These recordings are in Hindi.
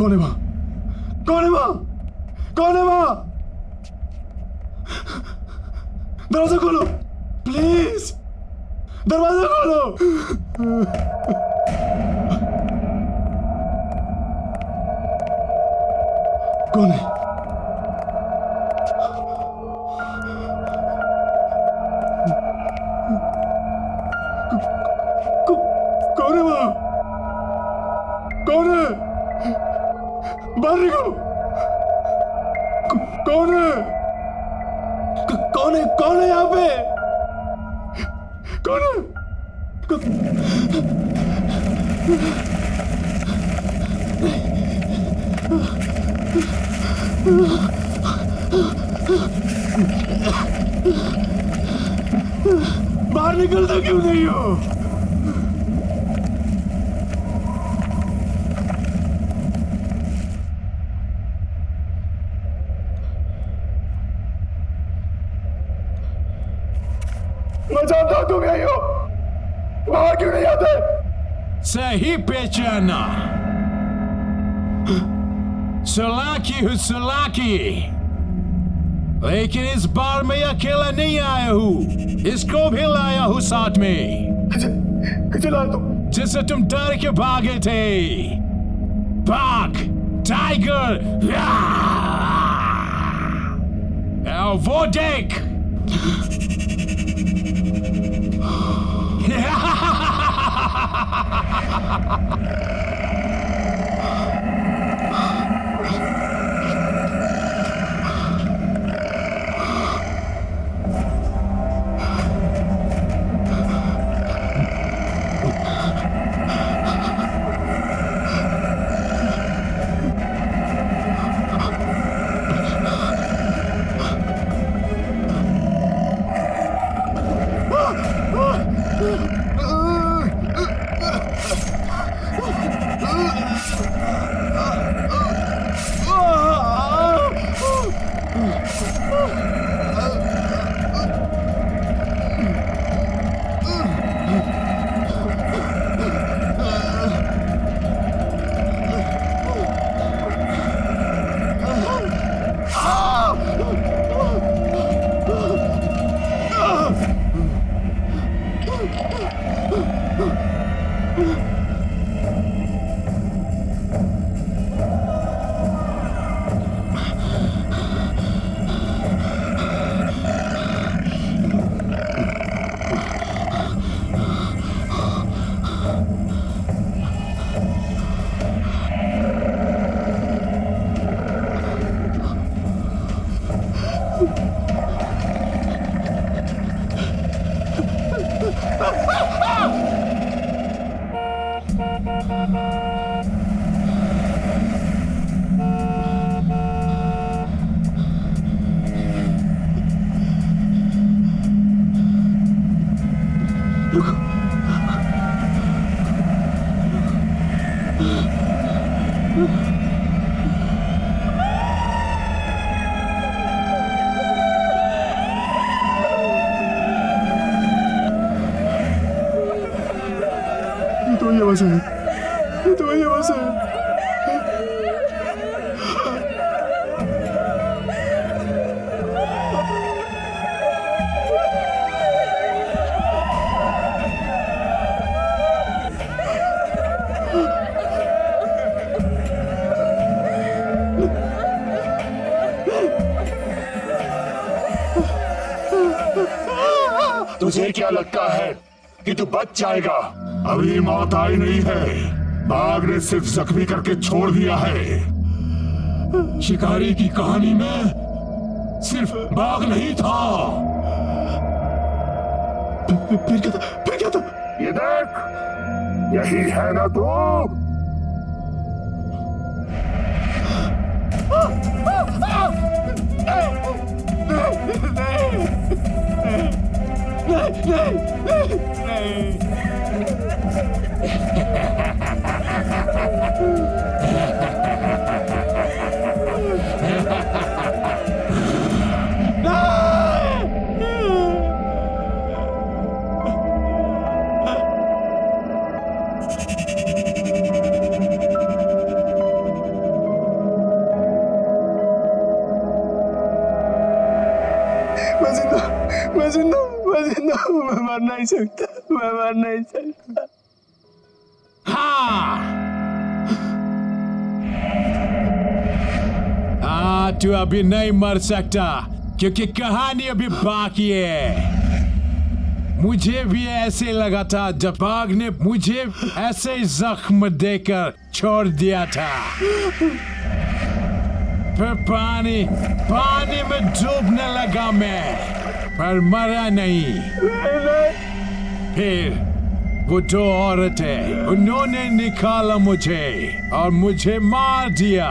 कौन है वहां? कौन है वहां? कौन है वहां? दरवाजा खोलो प्लीज, दरवाजा खोलो। कौन है? कौन है वहां? कौन है? बाहर निकलो। कौन है? कौन है? कौन है यहाँ पे? कौन है? बाहर निकलता क्यों नहीं हो? मैं जानता हूं तुम यही हो, बाहर क्यों नहीं आते? सही पहचाना, सुलाकी हूँ सुलाकी, लेकिन इस बार मैं अकेला नहीं आया हूँ, इसको भी लाया हूँ साथ में। चला तुम जिससे तुम डर के भागे थे। भाग टाइगर। वो देख। तो ये बस है, तो ये बस है। तुझे क्या लगता है कि तू बच जाएगा? अभी मौत आई नहीं है, बाघ ने सिर्फ जख्मी करके छोड़ दिया है। शिकारी की कहानी में सिर्फ बाघ नहीं था। फिर क्या था? फिर क्या था? ये देख, यही है ना तू? मर नहीं सकता, मैं मर नहीं सकता। हाँ, तू अभी नहीं मर सकता क्योंकि कहानी अभी बाकी है। मुझे भी ऐसे लगा था जब बाघ ने मुझे ऐसे जख्म देकर छोड़ दिया था। फिर पानी में डूबने लगा मैं, पर मरा नहीं। फिर वो दो औरतें, उन्होंने निकाला मुझे और मुझे मार दिया।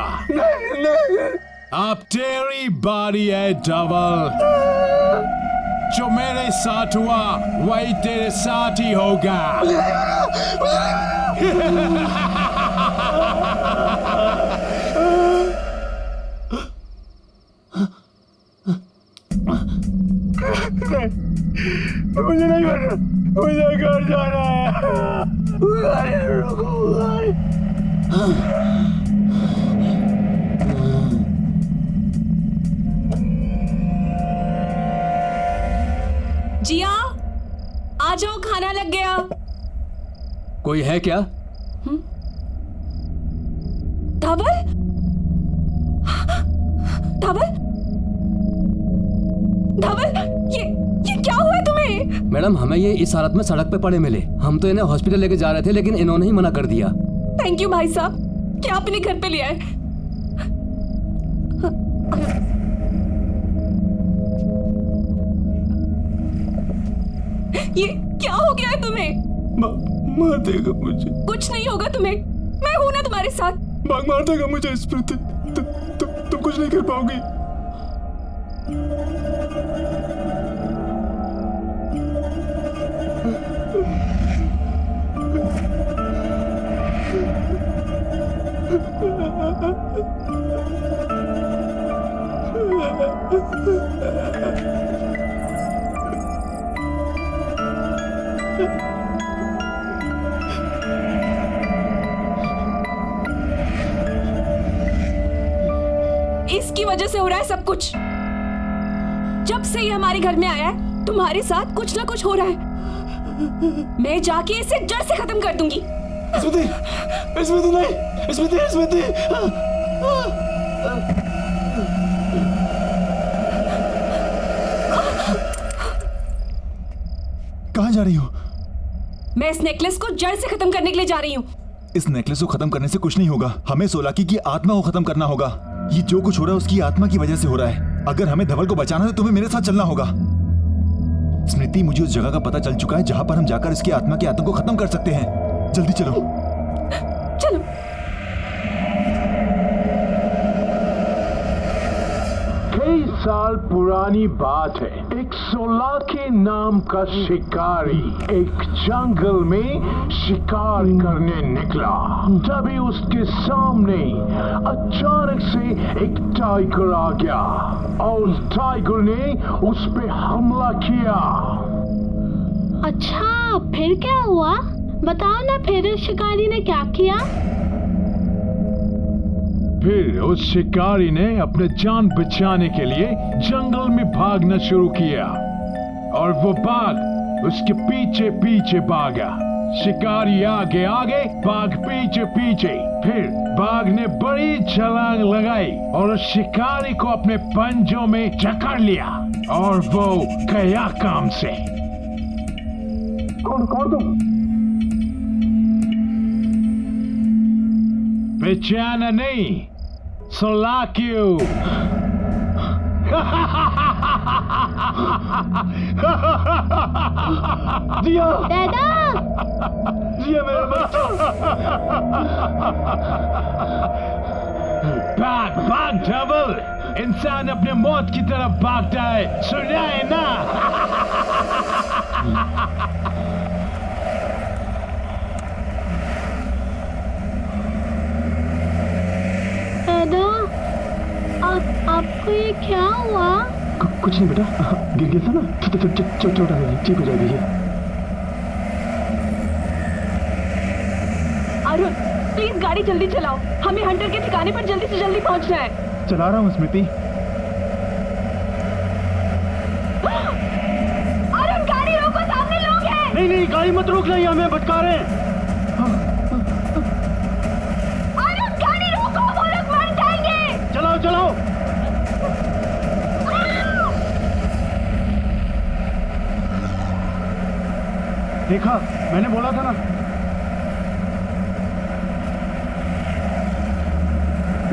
अब तेरी बारी है डबल। जो मेरे साथ हुआ वही तेरे साथ ही होगा। मुझे नहीं मरना, मुझे घर जाना है। जिया, आ जाओ, खाना लग गया। कोई है क्या? धवल, धवल, धवल, ये क्या हुआ तुम्हें? मैडम, हमें ये इस हालत में सड़क पे पड़े मिले। हम तो इन्हें हॉस्पिटल लेके जा रहे थे, लेकिन इन्होंने ही मना कर दिया। थैंक यू भाई साहब, क्या अपने घर पे ले आए। ये क्या हो गया है तुम्हें? मार देगा मुझे। कुछ नहीं होगा तुम्हें, मैं हूं ना तुम्हारे साथ। बाघ मार देगा मुझे स्मृति। तुम कुछ नहीं कर पाओगी। इसकी वजह से हो रहा है सब कुछ। जब से ये हमारे घर में आया है, तुम्हारे साथ कुछ ना कुछ हो रहा है। मैं जाके इसे जड़ से खत्म कर दूंगी। स्मृति, स्मृति नहीं, स्मृति, स्मृति। कहाँ जा रही हो? मैं इस नेकलेस को जड़ से खत्म करने के लिए जा रही हूँ। इस नेकलेस को खत्म करने से कुछ नहीं होगा। हमें सोलाकी की आत्मा को खत्म करना होगा। ये जो कुछ हो रहा है उसकी आत्मा की वजह से हो रहा है। अगर हमें धवल को बचाना है तो तुम्हें मेरे साथ चलना होगा। स्मृति, मुझे उस जगह का पता चल चुका है जहां पर हम जाकर इसकी आत्मा के आतंक को खत्म कर सकते हैं। जल्दी चलो। चलो। कई साल पुरानी बात है। एक सोलाकी नाम का शिकारी एक जंगल में शिकार करने निकला। तभी उसके सामने अचानक से एक टाइगर आ गया और उस टाइगर ने उस पे हमला किया। अच्छा, फिर क्या हुआ? बताओ ना, फिर शिकारी ने क्या किया? फिर उस शिकारी ने अपने जान बचाने के लिए जंगल में भागना शुरू किया और वो बाघ उसके पीछे पीछे भागा। शिकारी आगे आगे, बाघ पीछे पीछे। फिर बाघ ने बड़ी छलांग लगाई और उस शिकारी को अपने पंजों में जकड़ लिया और वो गया काम से। कौन तुम? पहचाना नहीं? सोलाकियो। जिया, दादा, जिया मेरा बच्चा। भाग धवल, इंसान अपने मौत की तरफ भागता है, सुना है ना? दादा, आपको ये क्या हुआ? कुछ नहीं बेटा, गिर गया था ना, चोट आ गई, ठीक हो जाएगी ये। अरुण, प्लीज गाड़ी जल्दी चलाओ, हमें हंटर के ठिकाने पर जल्दी से जल्दी पहुंचना है। चला रहा हूँ स्मृति। अरुण, गाड़ी रोको, सामने लोग नहीं नहीं, गाड़ी मत रोक, नहीं हमें भटका रहे हैं। अरे गाड़ी रोको, वो लोग मर जाएंगे। चलाओ चलाओ। देखा, मैंने बोला था ना।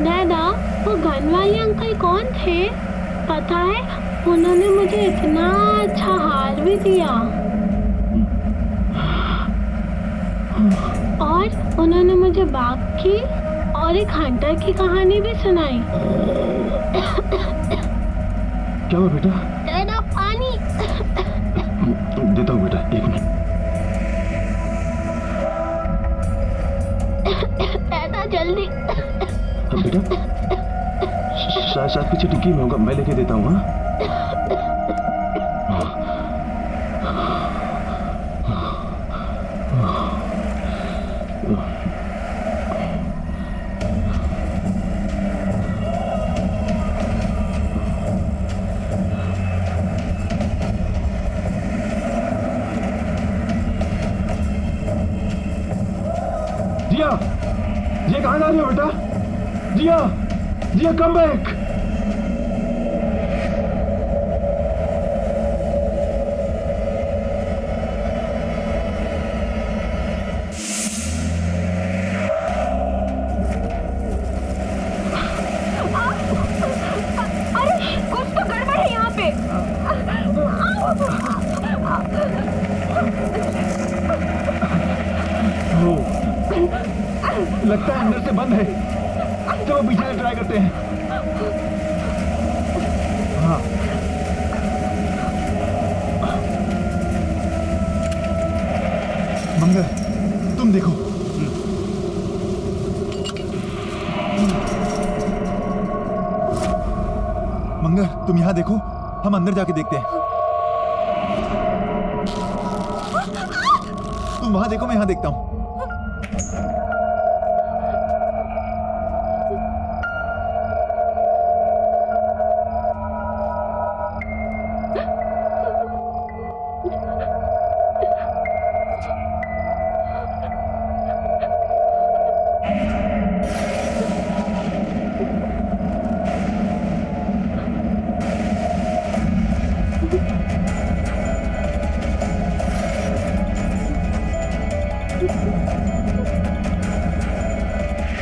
दादा, वो गन वाले अंकल कौन थे? पता है, उन्होंने मुझे इतना अच्छा हार भी दिया और उन्होंने मुझे बाघ की और एक हंटर की कहानी भी सुनाई। क्या हुआ बेटा? दादा, पानी। देता हूँ बेटा, 1 मिनट। दादा जल्दी। बेटा, शायद पीछे टिक्की में होगा, मैं लेके देता हूँ। हाँ, जिया, जिया कहाँ जा रही हो बेटा? जिया, जिया कम बैक। अरे कुछ तो गड़बड़ है यहाँ पे। लगता है अंदर से बंद है। चलो पीछे से ट्राई करते हैं। हाँ, मंगल, तुम देखो। मंगल, तुम यहाँ देखो, हम अंदर जाके देखते हैं। तुम वहां देखो, मैं यहाँ देखता हूँ।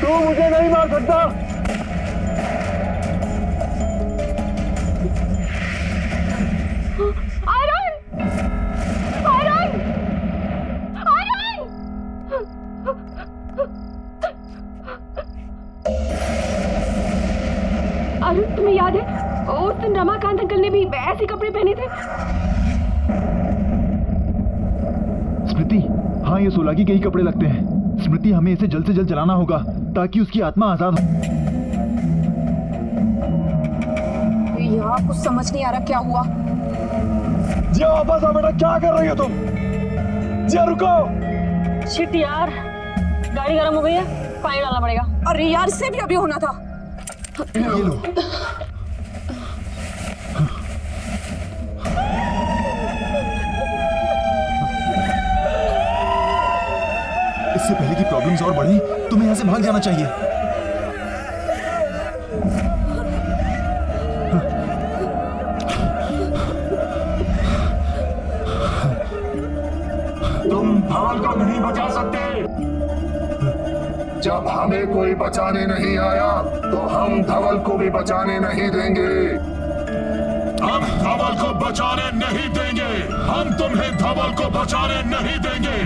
तू मुझे नहीं मार सकता। आयरन! आयरन! आयरन! अरुण, तुम्हें याद है उस दिन रमाकांत अंकल ने भी ऐसे कपड़े पहने थे? स्मृति, हाँ ये सोलागी के ही कपड़े लगते हैं। स्मृति, हमें इसे जल्द से जल्द जलाना होगा ताकि उसकी आत्मा आजाद हो। यहाँ कुछ समझ नहीं आ रहा क्या हुआ। जिया वापस आ बेटा, क्या कर रही हो तुम? जिया रुको। शिट यार, गाड़ी गर्म हो गई है, पानी डालना पड़ेगा। अरे यार, इससे भी अभी होना था। ये लो। इससे पहले कि प्रॉब्लम्स और बढ़े, तुम्हें यहाँ से भाग जाना चाहिए। तुम धवल को नहीं बचा सकते। जब हमें कोई बचाने नहीं आया तो हम धवल को भी बचाने नहीं देंगे। हम धवल को बचाने नहीं देंगे। हम तुम्हें धवल को बचाने नहीं देंगे।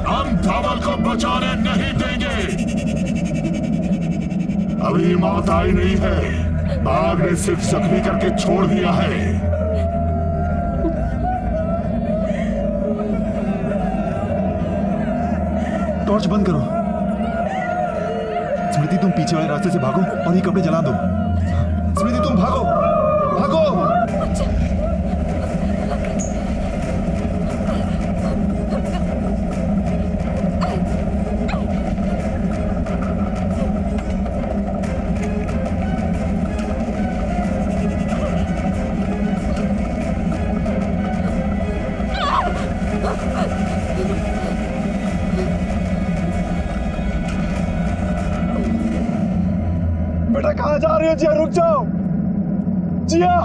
हम धवल को बचाने नहीं देंगे। अभी मौत आई नहीं है, बाघ ने सिर्फ जख्मी करके छोड़ दिया है। टॉर्च बंद करो। स्मृति, तुम पीछे वाले रास्ते से भागो और ये कपड़े जला दो। स्मृति, तुम भागो, भागो। कहाँ जा रही हो जिया? रुक जाओ जिया।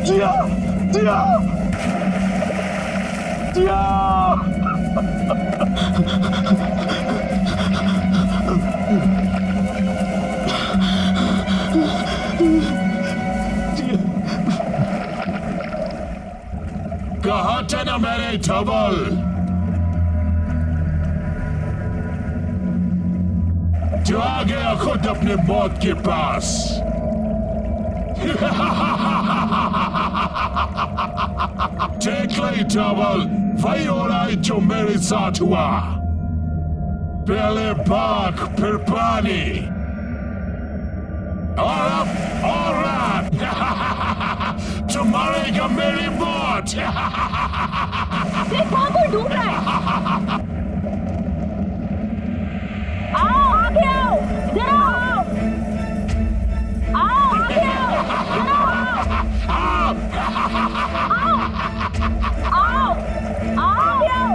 जिया जिया जिया। कहा था ना मेरे धवल, जो आ गया खुद अपने मौत के पास। देख ले धवल, वही हो रहा है जो मेरे साथ हुआ। पहले भाग फिर पानी और अब और रात। तुम्हारेगा मेरी मौत। देख वहाँ कोई ढूंढ रहा है। आओ आगे आओ, जरा आओ। आओ आगे आओ, जरा आओ। आओ आओ आओ।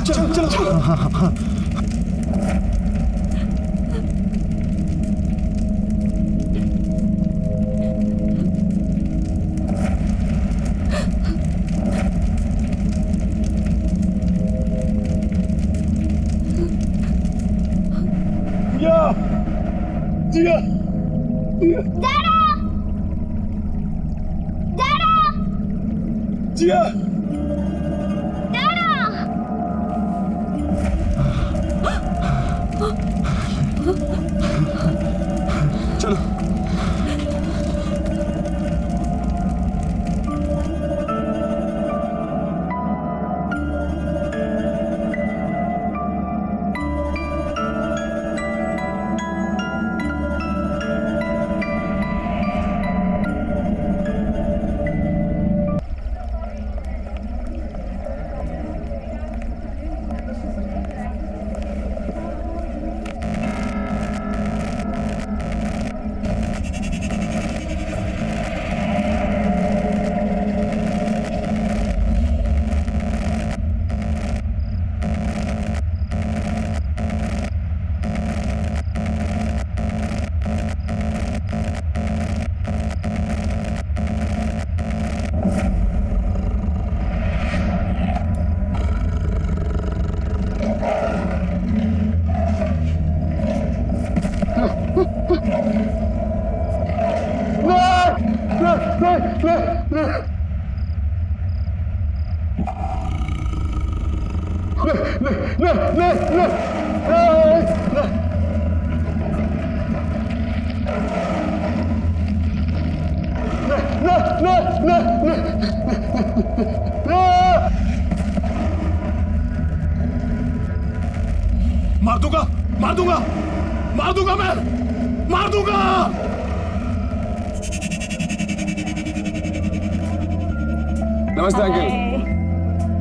चलो चलो। जिया जिया चलो। मार दूंगा मार दूंगा मार दूंगा, मैं मार दूंगा। नमस्ते अंकल।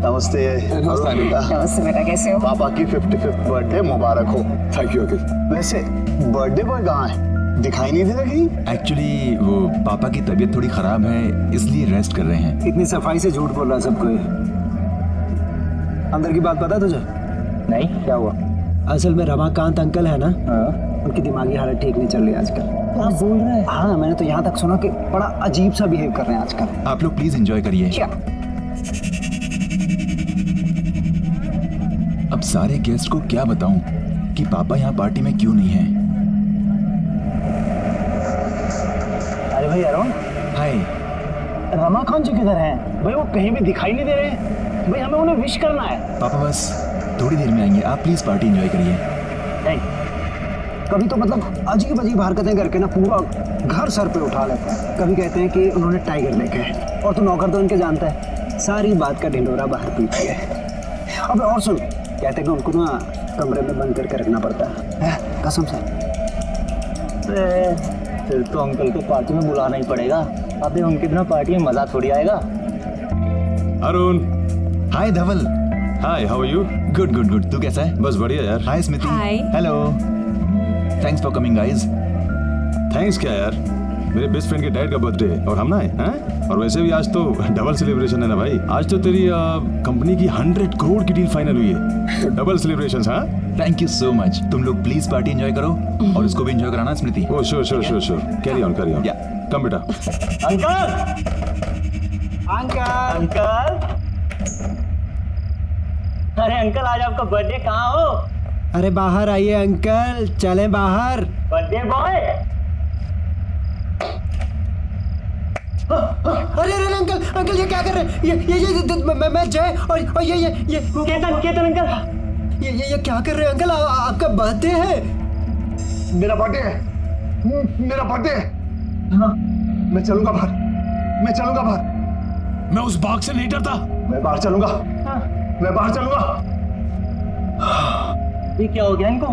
नमस्ते नमस्ते बेटा, कैसे हो? पापा की 55th बर्थडे मुबारक हो। Thank you uncle. वैसे बर्थडे बॉय कहाँ है? दिखाई नहीं दे रहा कहीं। एक्चुअली वो पापा की तबीयत थोड़ी खराब है, इसलिए रेस्ट कर रहे हैं। इतनी सफाई से झूठ बोल रहा सबको ये। अंदर की बात पता तुझे? नहीं, क्या हुआ? असल में रमाकांत अंकल है ना, उनकी दिमागी हालत ठीक नहीं चल रही आजकल। आप बोल रहे हैं? हाँ, मैंने तो यहाँ तक सुना कि बड़ा अजीब सा बिहेव कर रहे हैं आजकल। आप लोग प्लीज एंजॉय करिए। क्या? अब सारे गेस्ट को क्या बताऊं कि पापा यहाँ पार्टी में क्यों नहीं हैं। अरे भाई अरुण, हाय। रमाकांत जी किधर हैं? भाई वो कहीं भी दिखाई नहीं दे रहे हैं। भाई हमें उन्हें विश करना है। पापा बस थोड़ी देर में आएंगे, आप प्लीज पार्टी एंजॉय करिए। नहीं, कभी तो मतलब अजीब अजीब हरकतें करके ना पूरा घर सर पे उठा लेते हैं। कभी कहते हैं कि उन्होंने टाइगर देखे है, और तू नौकर तो उनके जानता है, सारी बात का ढिंडोरा बाहर पीती है। अब और सुन, कहते हैं कि उनको ना कमरे में बंद करके रखना पड़ता है, कसम से। फिर तो अंकल को पार्टी में बुलाना ही पड़ेगा। अबे उनके बिना पार्टी में मजा थोड़ी आएगा। Arun, hi Dhaval. Hi, how are you? Good good good, तू कैसा है? बस बढ़िया यार। Hi Smiti. Hi. Hello. Thanks for coming guys. Thanks क्या यार, मेरे बेस्ट फ्रेंड के डैड का बर्थडे है और हम ना हैं। और वैसे भी आज तो डबल सेलिब्रेशन है ना भाई। आज तो तेरी कंपनी की 100 करोड़ की डील फाइनल हुई है, तो डबल सेलिब्रेशंस। हाँ, थैंक यू सो मच। तुम लोग प्लीज पार्टी एंजॉय करो और उसको भी एंजॉय कराना Smriti. Oh sure sure sure sure, carry on carry on. Yeah. Come बेटा। अंकल, अंकल, अंकल, अरे अंकल, आज आपका बर्थडे कहाँ हो? अरे बाहर आइए अंकल, चलें बाहर। Birthday boy. अरे अरे अंकल, अंकल ये क्या कर रहे हैं? ये मैं जय और ये केतन, केतन अंकल, ये क्या कर रहे हैं अंकल? आपका बर्थडे है? मेरा बर्थडे है, मेरा बर्थडे है। हाँ, मैं चलूंगा बाहर, मैं चलूंगा बाहर। मैं उस बाग से नहीं डरता। मैं बाहर चलूंगा। मैं बाहर चलूंगा। ये क्या हो गया इनको?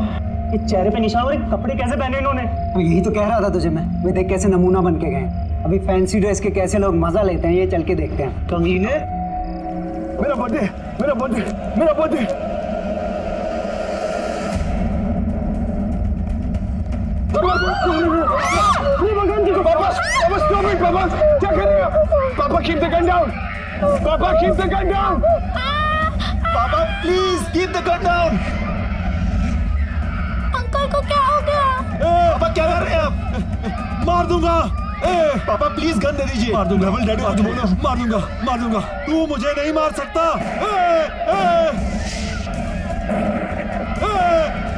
ये चेहरे पे निशान और कपड़े कैसे पहने इन्होंने? तो यही तो कह रहा था तुझे मैं। वे देख कैसे नमूना बन के गए। अभी फैंसी ड्रेस के कैसे लोग मजा लेते हैं, ये चल के देखते हैं। कमीने। मेरा बर्थडे, मेरा बर्थडे, मेरा बर्थडे। पापा, क्या कर रहे हो? पापा, keep the gun down. पापा, keep the gun down. पापा please keep the gun down. Uncle को क्या हो गया? पापा क्या कर रहे हैं आप? मार दूंगा। पापा प्लीज गन दे दीजिए। मार दूंगा। डैडी मार दूंगा, मार दूंगा, मार दूंगा। तू मुझे नहीं मार सकता।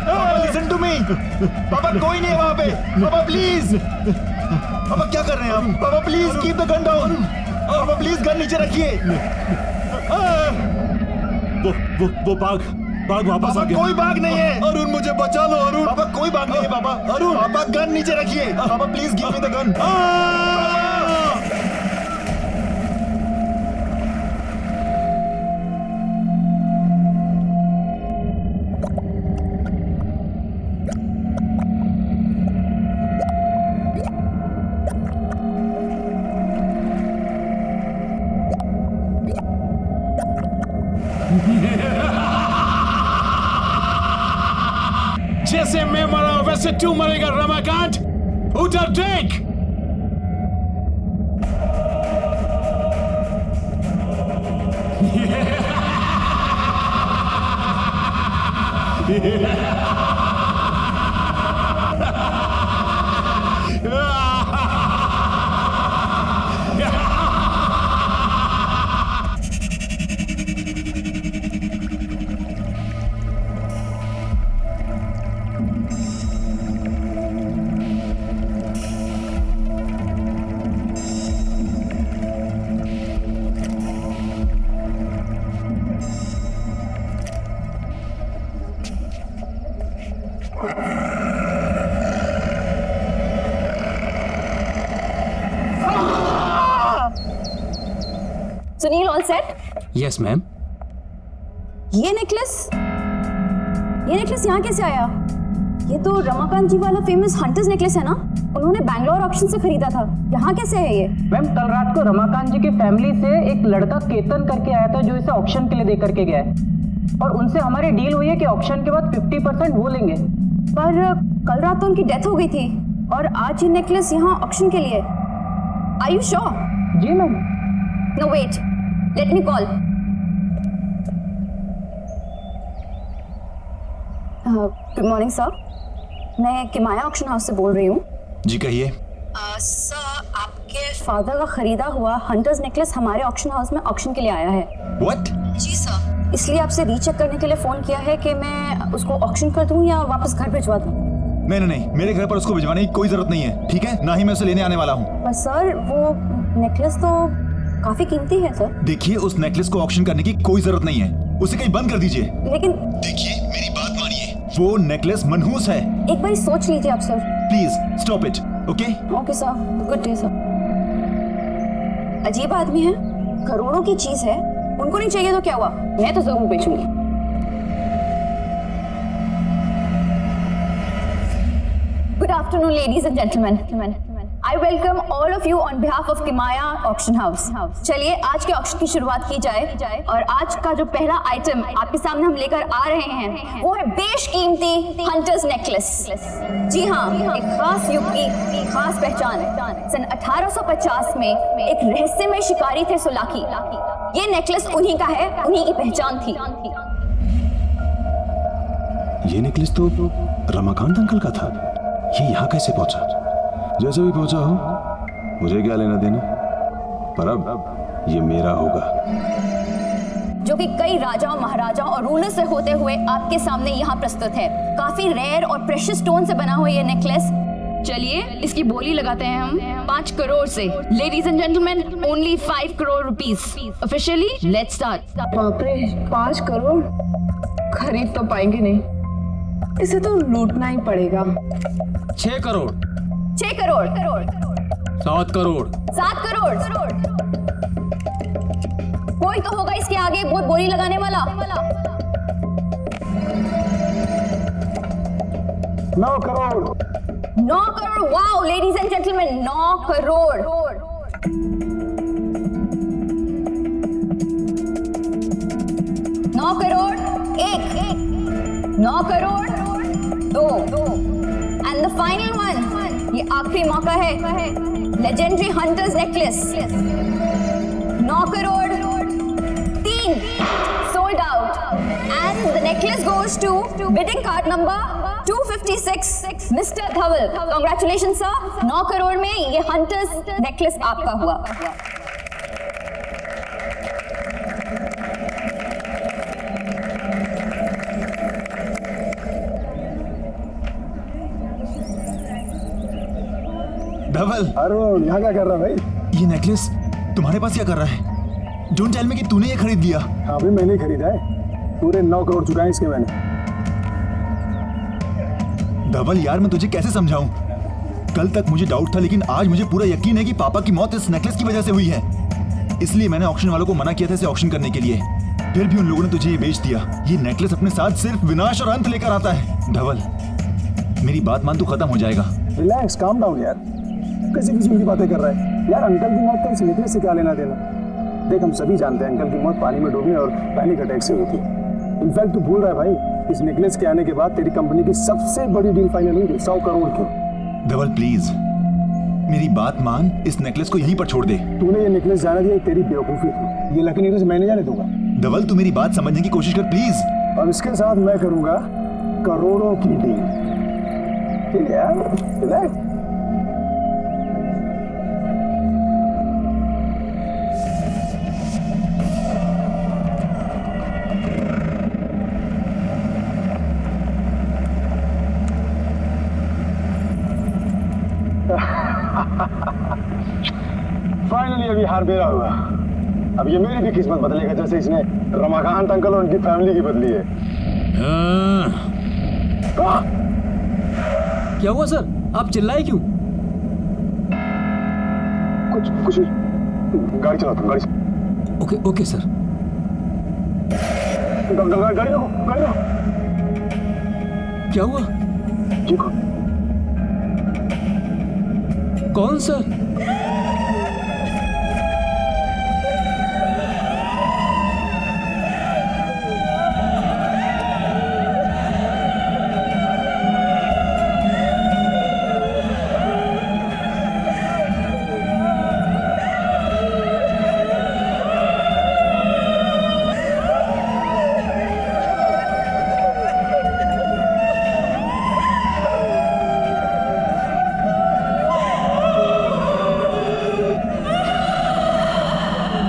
पापा लिसन टू मी। पापा कोई नहीं है वहां पे। पापा प्लीज। पापा क्या कर रहे हैं आप? पापा please keep the gun down. पापा प्लीज गन नीचे रखिए। वो बाघ वापस आ गया। कोई बाघ नहीं है। अरुण मुझे बचा लो अरुण। पापा कोई बाघ नहीं है पापा। अरुण पापा गन नीचे रखिए। पापा please give me the gun. जैसे मैं मरा वैसे तू मरेगा रमाकांत। उधर देख। Sunil all set? Yes ma'am. ये नेकलेस यहाँ कैसे आया? ये तो रमाकांत जी वाला फेमस हंटर्स नेकलेस है ना? उन्होंने बैंगलोर ऑक्शन से खरीदा था। यहाँ कैसे है ये? मैम कल रात को रमाकांत जी की फैमिली से एक लड़का केतन करके आया था जो इसे ऑक्शन के लिए दे करके गया है, और उनसे हमारी डील हुई है कि ऑक्शन के बाद 50% वो लेंगे। पर कल रात तो उनकी डेथ हो गई थी और आज ये नेकलेस यहाँ ऑक्शन के लिए। Are you sure? जी ma'am. No wait, let me call. Good morning sir, मैं किमाया ऑक्शन हाउस से बोल रही हूँ। जी कहिए। सर, आपके फादर का खरीदा हुआ हंटर्स नेकलेस हमारे ऑक्शन हाउस में ऑक्शन के लिए आया है। What? जी सर, इसलिए आपसे रीचेक करने के लिए फोन किया है कि मैं उसको ऑक्शन कर दूं या वापस घर भिजवा दूं। नहीं नहीं नहीं, मेरे घर पर उसको भिजवाने की कोई जरूरत नहीं है, ठीक है? ना ही मैं उसे लेने आने वाला हूँ। पर सर, वो नेकलेस तो काफी कीमती है सर। देखिए, उस नेकलेस को ऑक्शन करने की कोई जरूरत नहीं है, उसे कहीं बंद कर दीजिए। लेकिन देखिए, मेरी बात मानिए, वो नेकलेस मनहूस है। एक बार सोच लीजिए आप sir. Please stop it. Okay okay sir, good day sir. अजीब आदमी है, करोड़ों की चीज है, उनको नहीं चाहिए तो क्या हुआ, मैं तो जरूर बेचूंगी। Good afternoon, ladies and gentlemen. I welcome all of you on behalf of Kimaya Auction House. चलिए आज के ऑक्शन की शुरुआत की जाए और आज का जो पहला आइटम आपके सामने हम लेकर आ रहे हैं वो है बेशकीमती हंटर्स नेकलेस। जी हाँ, एक खास युग की खास पहचान। सन 1850 में एक रहस्यमय शिकारी थे सोलाकी। ये नेकलेस उन्हीं का है, उन्हीं की पहचान थी। ये नेकलेस तो रमाकांत अंकल का था। ये यहाँ कैसे पहुंचा? जैसे भी पहुंचा हो, मुझे क्या लेना देना, पर अब ये मेरा होगा। जो कि कई राजाओं, महाराजाओं और रूलर से होते हुए आपके सामने यहाँ प्रस्तुत है। काफी रेयर और प्रेशियस स्टोन से बना हुआ ये नेकलेस। चलिए इसकी बोली लगाते हैं हम 5 करोड़ से। Ladies and gentleman, only 5 crore rupees. Officially let's start. बाप रे, 5 करोड़ खरीद तो पाएंगे नहीं, इसे तो लूटना ही पड़ेगा। 6 करोड़ 6 करोड़ 7 करोड़ 7 करोड़। कोई तो होगा इसके आगे बहुत बोली लगाने वाला। 9 crore 9 crore. Wow ladies and gentleman, 9 crore. 9 crore 1, 9 crore 2, and the final one, ये आखिरी मौका है। Legendary hunters necklace 9 crore 3, sold out, and the necklace goes to bidding card number 256, mister Dhawal. Congratulation sir, 9 crore में ये हंटर्स नेकलेस आपका हुआ। धवल, अरे यहाँ क्या कर रहा है भाई? ये नेकलेस तुम्हारे पास क्या कर रहा है? डोंट टेल मी कि तूने ये खरीद लिया। हाँ भाई, मैंने खरीदा है। पूरे 9 करोड़ चुकाए इसके मैंने। धवल यार, मैं तुझे कैसे समझाऊं? कल तक मुझे डाउट था, लेकिन आज मुझे पूरा यकीन है कि पापा की मौत इस नेकलेस की वजह से हुई है। इसलिए मैंने ऑक्शन वालों को मना किया था इसे ऑक्शन करने के लिए, फिर भी उन लोगों ने तुझे ये बेच दिया। ये नेकलेस अपने साथ सिर्फ विनाश और अंत लेकर आता है। धवल, मेरी बात मान, तू खत्म हो जाएगा। रिलैक्स, काम डाउन यार। कैसी किस्म की बातें कर रहा है यार? अंकल की मौत का इस नेकलेस से क्या लेना देना? देख, हम सभी जानते हैं अंकल की मौत पानी में डूबने और पैनिक अटैक से हुई थी। इनफैक्ट तू भूल रहा है भाई, इस नेकलेस के आने के बाद तेरी कंपनी की सबसे बड़ी डील फाइनल हुई थी 100 करोड़ की। धवल प्लीज मेरी बात मान, इस नेकलेस को यहीं पर छोड़ दे। तूने ये नेकलेस जाने दिया, तेरी बेवकूफी थी। ये लकी नेकलेस मैं नहीं जाने दूंगा। धवल, तू मेरी बात समझने की कोशिश कर प्लीज। और इसके साथ मैं करूंगा करोड़ों की डील। ठीक है यार, रिलैक्स। फाइनली अभी हार मेरा हुआ। अब ये मेरी भी किस्मत बदलेगा, जैसे इसने रमाकांत अंकल और उनकी फैमिली की बदली है। क्या हुआ सर? आप चिल्लाए क्यों? कुछ गाड़ी चलाता हूँ, गाड़ी। Okay okay sir. गाड़ी रोको, गाड़ी रोको। क्या हुआ? देखो कौन सर?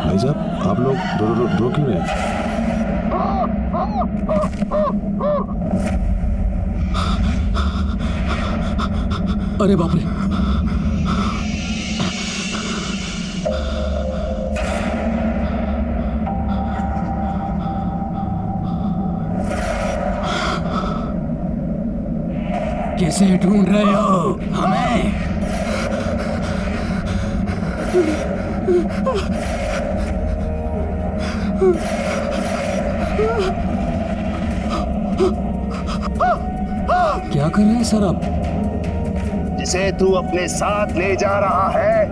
भाई साहब, आप लोग रो क्यों रहे हैं? अरे बाप रे! कैसे ढूंढ रहे हो हमें? क्या कर रहे हैं सर आप? जिसे तू अपने साथ ले जा रहा है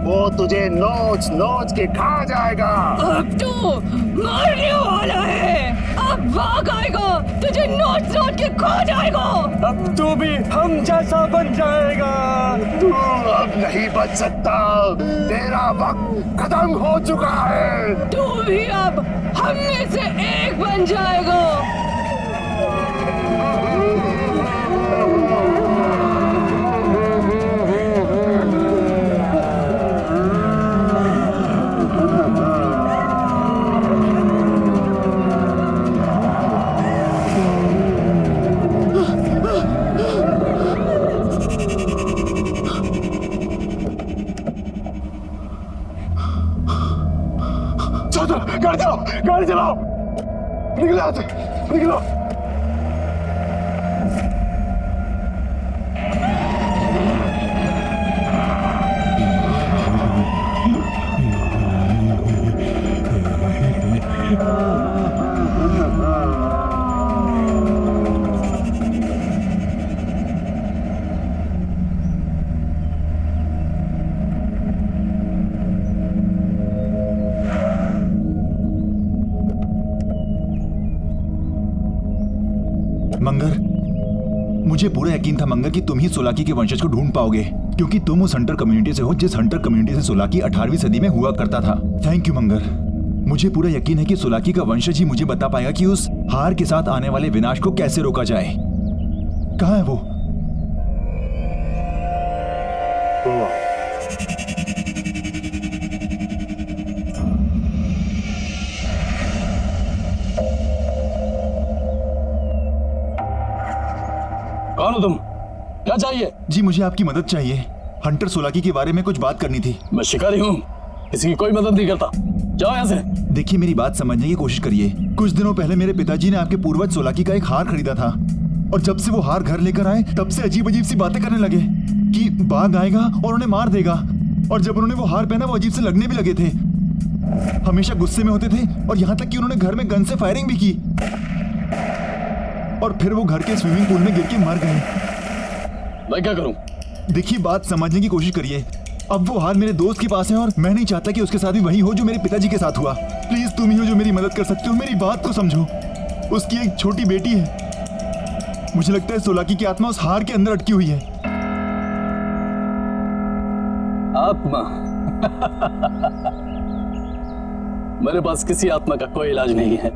वो तुझे नोच नोच के खा जाएगा। अब तू मरने वाला है। अब भाग आएगा, तुझे नोच नोच के खा जाएगा। अब तू भी हम जैसा बन जाएगा। तू अब नहीं बच सकता, तेरा वक्त खत्म हो चुका है। तू भी अब हम में से एक बन जाएगा। गाड़ी चलाओ, निकलो यहाँ से, निकलो। मंगर, मुझे पूरा यकीन था मंगर कि तुम ही सोलाकी के वंशज को ढूंढ पाओगे, क्योंकि तुम उस हंटर कम्युनिटी से हो जिस हंटर कम्युनिटी से सोलाकी 18वीं सदी में हुआ करता था। थैंक यू मंगर। मुझे पूरा यकीन है कि सोलाकी का वंशज ही मुझे बता पाएगा कि उस हार के साथ आने वाले विनाश को कैसे रोका जाए। कहाँ है वो? कौन हो तुम? क्या चाहिए? जी मुझे आपकी मदद चाहिए। हंटर सोलाकी के बारे में कुछ बात करनी थी। मैं शिकारी हूँ, किसी की कोई मदद नहीं करता। जाओ यहाँ से। देखिए मेरी बात समझने की कोशिश करिए। कुछ दिनों पहले मेरे पिताजी ने आपके पूर्वज सोलाकी का एक हार खरीदा था, और जब से वो हार घर लेकर आए तब से अजीब अजीब सी बातें करने लगे कि बाघ आएगा और उन्हें मार देगा। और जब उन्होंने वो हार पहना वो अजीब से लगने भी लगे थे, हमेशा गुस्से में होते थे, और यहाँ तक कि उन्होंने घर में गन से फायरिंग भी की, और फिर वो घर के स्विमिंग पूल में गिर के मर गए। मैं क्या करूं? देखिए बात समझने की कोशिश करिए। अब वो हार मेरे दोस्त के पास है और मैं नहीं चाहता कि उसके साथ भी वही हो जो मेरे पिताजी के साथ हुआ। प्लीज तुम ही हो जो मेरी मदद कर सकते हो। मेरी बात को समझो। उसकी एक छोटी बेटी है। मुझे लगता है सोलाकी की आत्मा उस हार के अंदर अटकी हुई है। आत्मा? मेरे पास किसी आत्मा का कोई इलाज नहीं है।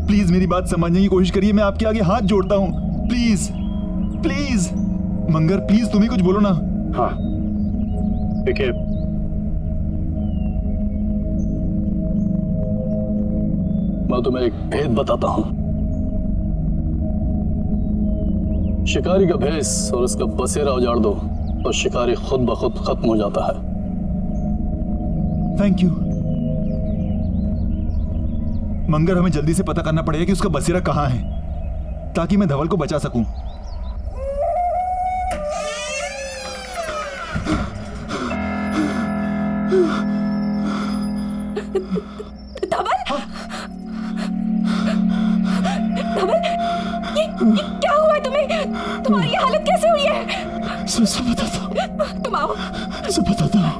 प्लीज मेरी बात समझने की कोशिश करिए। मैं आपके आगे हाथ जोड़ता हूँ। प्लीज प्लीज मंगर, प्लीज तुम ही कुछ बोलो ना। हाँ देखिए, मैं तुम्हें एक भेद बताता हूं। शिकारी का भेष और उसका बसेरा उजाड़ दो तो शिकारी खुद ब खुद खत्म हो जाता है। थैंक यू मंगर। हमें जल्दी से पता करना पड़ेगा कि उसका बसेरा कहाँ है, ताकि मैं धवल को बचा सकूं। धवल, ये क्या हुआ है तुम्हें? तुम्हारी ये हालत कैसे हुई है? सब बताता हूँ, तुम आओ। सब बताता हूँ।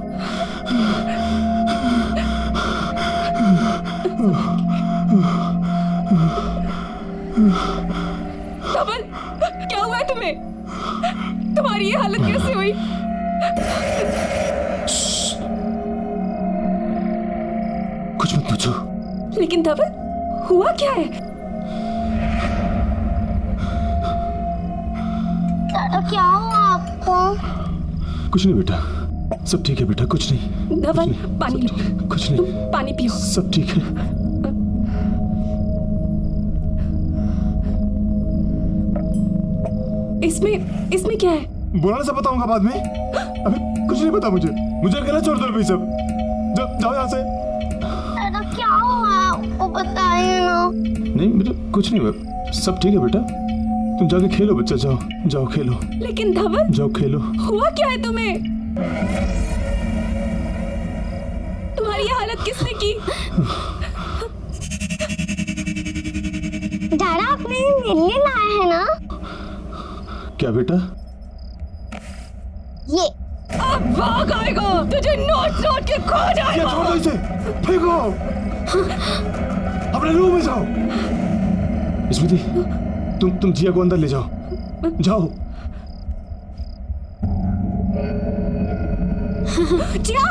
धवल, क्या हुआ है तुम्हें? तुम्हारी ये हालत कैसे हुई? कुछ मत पूछो। लेकिन धवल, हुआ क्या है? दादा क्या हुआ आपको? कुछ नहीं बेटा, सब ठीक है बेटा, कुछ नहीं। धवल, पानी लो। कुछ नहीं, पानी पियो। सब ठीक है। इसमें क्या है? बुलाने से बताऊंगा बाद में, अभी कुछ नहीं पता मुझे। मुझे अकेला छोड़ दो अभी सब। जाओ यहाँ से। दादा क्या हुआ वो बताइए ना। नहीं मुझे कुछ नहीं हुआ, सब ठीक है बेटा। तुम जाके खेलो बच्चा, जाओ खेलो। लेकिन धवल, जाओ खेलो। हुआ क्या है तुम्हें? तुम्हारी ये हालत किसने की? दादा आपने मेरे लिए लाया है ना? क्या बेटा? ये अब भाग आएगा, तुझे नोट के खो जाएगा। छोड़ दो इसे, फेंको। अपने रूम में जाओ। स्मृति, तुम जिया को अंदर ले जाओ। जिया,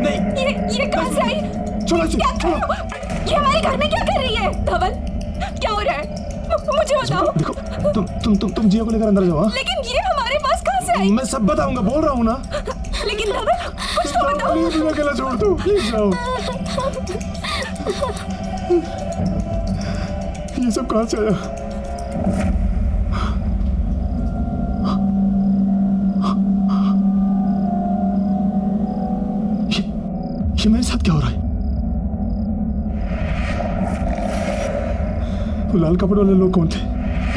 नहीं, ये कहाँ से आई? छोड़ो इसे, छोड़ो। ये हमारे घर में क्या कर रही है? धवल, क्या हो रहा है? मुझे बताओ। देखो, तुम जिया को लेकर अंदर जाओ। लेकिन ये हमारे पास कहाँ से आई? मैं सब बताऊंगा, बोल रहा हूँ ना। लेकिन धवल, कुछ तो बताओ। प्लीज मुझे अकेला छोड़ दो, प्लीज जाओ। ये सब कहाँ से आया? ये मेरे साथ क्या हो रहा है? वो लाल कपड़े वाले लोग कौन थे?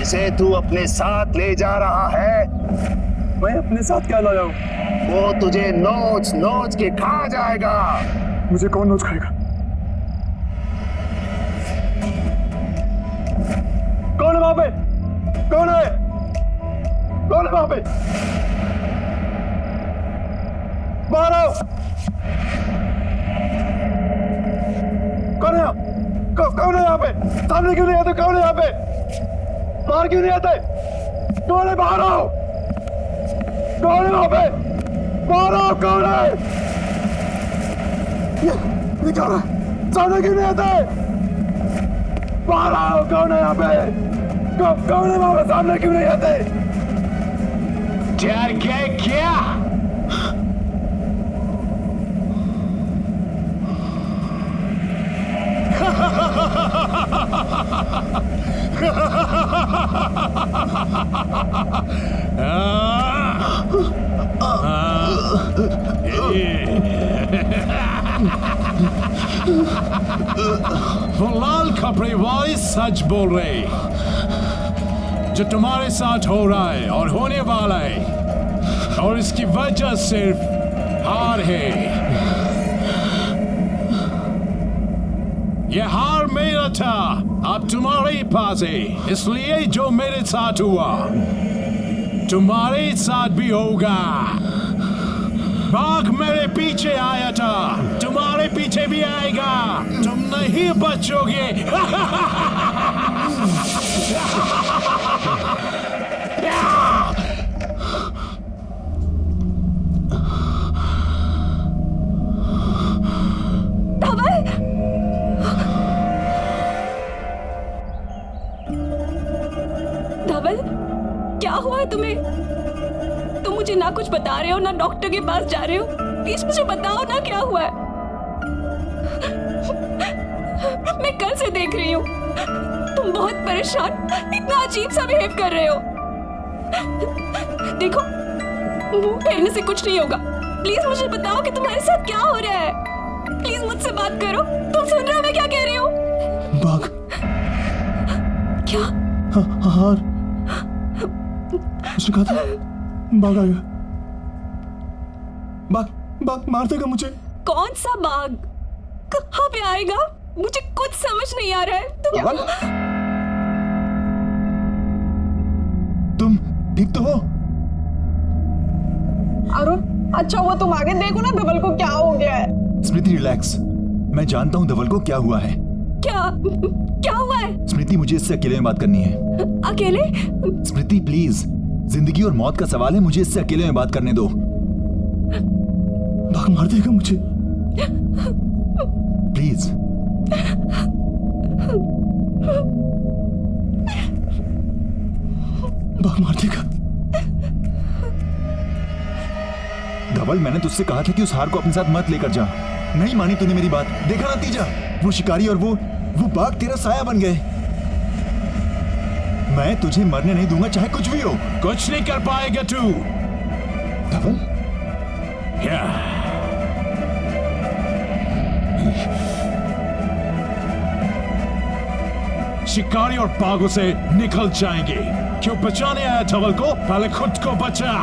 इसे तू अपने साथ ले जा रहा है? मैं अपने साथ क्या लाया हूँ? वो तुझे नोच के खा जाएगा। मुझे कौन नोच खाएगा? कौन है वहां पे? कौन है वहां पे? बाहर आओ। कौन है यहाँ पे? सामने क्यों नहीं आते? कौन है यहाँ पे? बाहर क्यों नहीं आते? कौन है? बाहर आओ। कौन है वहां पे? बाहर आओ। कौन है? ये क्या हो रहा है? सामने क्यों नहीं आते? बाहर आओ। कौन है यहाँ पे? कौन है वहां पे? सामने क्यों नहीं आते? डर गए क्या? वो लाल कपड़े वाले सच बोल रहे। जो तुम्हारे साथ हो रहा है और होने वाला है, और इसकी वजह सिर्फ हार है। ये हार मेरा था, अब तुम्हारे पास है। इसलिए जो मेरे साथ हुआ तुम्हारे साथ भी होगा। बाघ मेरे पीछे आया था, तुम्हारे पीछे भी आएगा। तुम नहीं बचोगे। धवल, क्या हुआ है तुम्हें? तुम मुझे ना कुछ बता रहे हो, ना डॉक्टर के पास जा रहे हो। प्लीज मुझे बताओ ना, क्या हुआ है? मैं कल से देख रही हूँ, तुम बहुत परेशान, इतना अजीब सा बिहेव कर रहे हो। देखो, मुंह फेरने से कुछ नहीं होगा। प्लीज मुझे बताओ कि तुम्हारे साथ क्या हो रहा है। प्लीज मुझसे बात करो। तुम सुन रहे हो मैं क्या कह रही हूँ? बाघ। क्या? हार। उसने कहा था बाघ आएगा। बाघ मार देगा मुझे। कौन सा बाघ? कहाँ पे आएगा? मुझे कुछ समझ नहीं आ रहा है। ठीक तो हो? अरुण, अच्छा हुआ तुम आगे देखो ना धवल को क्या हो गया है। स्मृति रिलैक्स, मैं जानता हूँ धवल को क्या हुआ है। क्या हुआ है? स्मृति मुझे इससे अकेले में बात करनी है। अकेले? स्मृति प्लीज, जिंदगी और मौत का सवाल है, मुझे इससे अकेले में बात करने दो। बाघ मार देगा मुझे, प्लीज। बाघ मार देगा। धवल, मैंने तुझसे कहा था कि उस हार को अपने साथ मत लेकर जा। नहीं मानी तूने मेरी बात। देखा नतीजा, वो शिकारी और वो बाघ तेरा साया बन गए। मैं तुझे मरने नहीं दूंगा, चाहे कुछ भी हो। कुछ नहीं कर पाएगा तू। धवल, शिकारी और बाघों से निकल जाएंगे। क्यों बचाने आया धवल को? पहले खुद को बचा।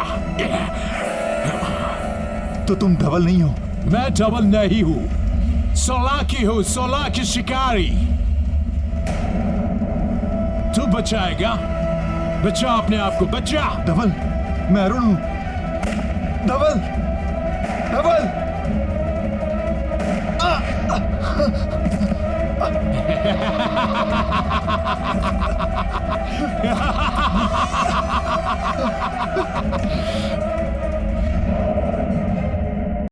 तो तुम धवल नहीं हो? मैं धवल नहीं हूं, सोलाकी हूं, सोलाकी शिकारी। तू बचाएगा? बचा अपने आप को, बचा। धवल, मैं अरुण हूं। धवल, धवल।